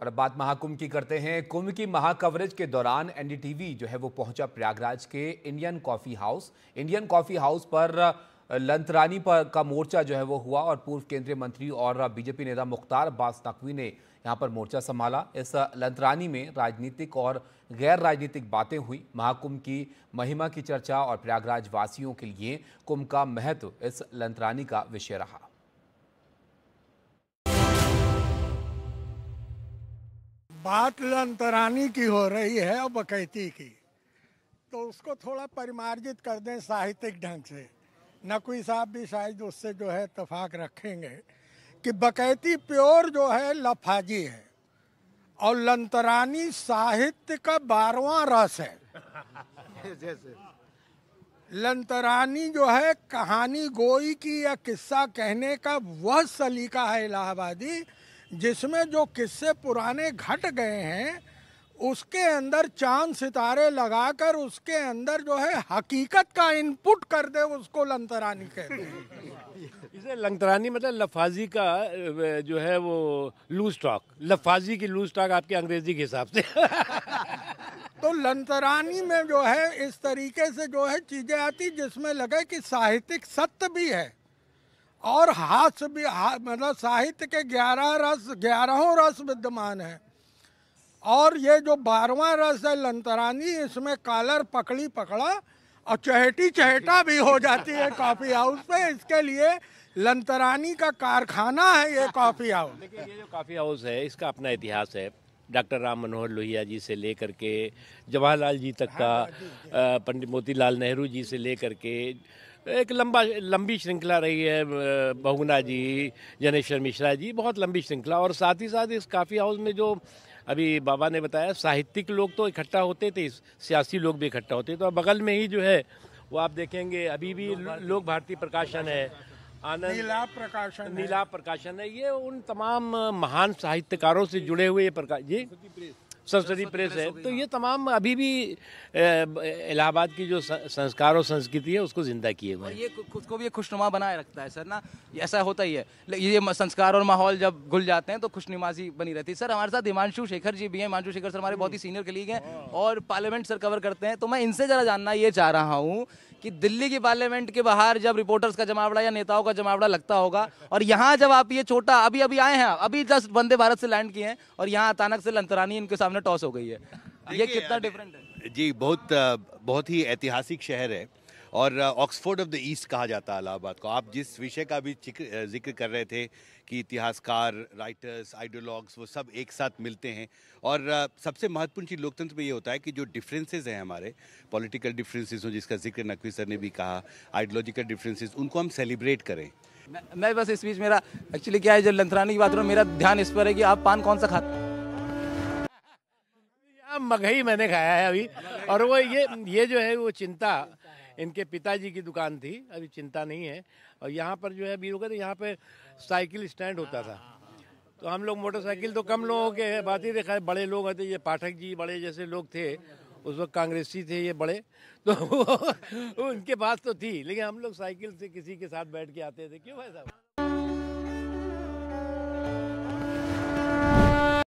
और अब बात महाकुंभ की करते हैं। कुंभ की महाकवरेज के दौरान एनडीटीवी जो है वो पहुंचा प्रयागराज के Indian coffee house. Indian coffee house पर लंतरानी पर का मोर्चा जो है वो हुआ और पूर्व केंद्रीय मंत्री और बीजेपी नेता मुख्तार अब्बास नकवी ने यहां पर मोर्चा संभाला। इस लंतरानी में राजनीतिक और गैर राजनीतिक बातें हुई। महाकुंभ की महिमा की चर्चा और प्रयागराज वासियों के लिए कुंभ का महत्व इस लंतरानी का विषय रहा। बात लंतरानी की हो रही है और बकैती की, तो उसको थोड़ा परिमार्जित कर दें साहित्यिक ढंग से। नकवी साहब भी शायद उससे जो है इत्तेफाक रखेंगे कि बकैती प्योर जो है लफाजी है और लंतरानी साहित्य का 12वां रस है। लंतरानी जो है कहानी गोई की या किस्सा कहने का वह सलीका है इलाहाबादी, जिसमें जो किस्से पुराने घट गए हैं उसके अंदर चांद सितारे लगाकर उसके अंदर जो है हकीकत का इनपुट कर दे, उसको लंतरानी कहते हैं। इसे लंतरानी मतलब लफाजी का जो है वो लूज टॉक, लफाजी की लूज टॉक आपके अंग्रेजी के हिसाब से। तो लंतरानी में जो है इस तरीके से जो है चीजें आती जिसमें लगे कि साहित्यिक सत्य भी है और हास्य भी, मतलब साहित्य के 11 रस विद्यमान है। और ये जो 12वां रस है लंतरानी, इसमें कॉलर पकड़ी पकड़ा और चहेटी चहेटा भी हो जाती है कॉफी हाउस पे। इसके लिए लंतरानी का कारखाना है ये कॉफी हाउस। देखिए, ये जो कॉफी हाउस है इसका अपना इतिहास है। डॉक्टर राम मनोहर लोहिया जी से लेकर के जवाहरलाल जी तक का, पंडित मोतीलाल नेहरू जी से लेकर के एक लंबी श्रृंखला रही है। बहुगुणा जी, जनेश्वर मिश्रा जी, बहुत लंबी श्रृंखला। और साथ ही साथ इस कॉफ़ी हाउस में जो अभी बाबा ने बताया, साहित्यिक लोग तो इकट्ठा होते थे, सियासी लोग भी इकट्ठा होते थे। तो बगल में ही जो है वो आप देखेंगे अभी भी लोक भारती प्रकाशन है, आनंद नीलाभ प्रकाशन है। ये उन तमाम महान साहित्यकारों से जुड़े हुए प्रकाश जी, सरस्वती प्रेस है। तो ये तमाम अभी भी इलाहाबाद की जो संस्कार और संस्कृति है उसको जिंदा किए हुए हैं। ये खुद को भी खुशनुमा बनाए रखता है सर ना, ऐसा होता ही है। ये संस्कार और माहौल जब घुल जाते हैं तो खुशनुमाजी बनी रहती है। सर हमारे साथ हिमांशु शेखर जी भी हैं। हिमांशु शेखर सर हमारे बहुत ही सीनियर कलीग हैं और पार्लियामेंट सर कवर करते हैं। तो मैं इनसे जरा जानना ये चाह रहा हूँ कि दिल्ली की पार्लियामेंट के बाहर जब रिपोर्टर्स का जमावड़ा या नेताओं का जमावड़ा लगता होगा और यहाँ जब आप ये छोटा अभी आए हैं, अभी जस्ट वंदे भारत से लैंड किए हैं और यहाँ अचानक से लंतरानी इनके सामने टॉस हो गई है, ये कितना डिफरेंट है? जी, बहुत ही ऐतिहासिक शहर है और ऑक्सफोर्ड ऑफ द ईस्ट कहा जाता है इलाहाबाद को। आप जिस विषय का भी जिक्र कर रहे थे कि इतिहासकार, राइटर्स, आइडियोलॉग्स वो सब एक साथ मिलते हैं। और सबसे महत्वपूर्ण चीज़ लोकतंत्र में ये होता है कि जो डिफरेंसेस हैं हमारे, पॉलिटिकल डिफरेंसेस हो जिसका जिक्र नकवी सर ने भी कहा, आइडियोलॉजिकल डिफरेंसेस, उनको हम सेलिब्रेट करें। मैं बस इस बीच मेरा एक्चुअली क्या है, जब लंतरानी की बात हो रहा है मेरा ध्यान इस पर है कि आप पान कौन सा खाते हैं? मगही मैंने खाया है अभी। और वो ये जो है वो चिंता इनके पिताजी की दुकान थी, अभी चिंता नहीं है। और यहाँ पर जो है बीरों का, यहाँ पे साइकिल स्टैंड होता था। तो हम लोग मोटरसाइकिल तो कम लोगों के बात ही देखा है, बड़े लोग थे, ये पाठक जी बड़े जैसे लोग थे उस वक्त, कांग्रेसी थे ये बड़े, तो उनके पास तो थी। लेकिन हम लोग साइकिल से किसी के साथ बैठ के आते थे। क्यों भाई साहब?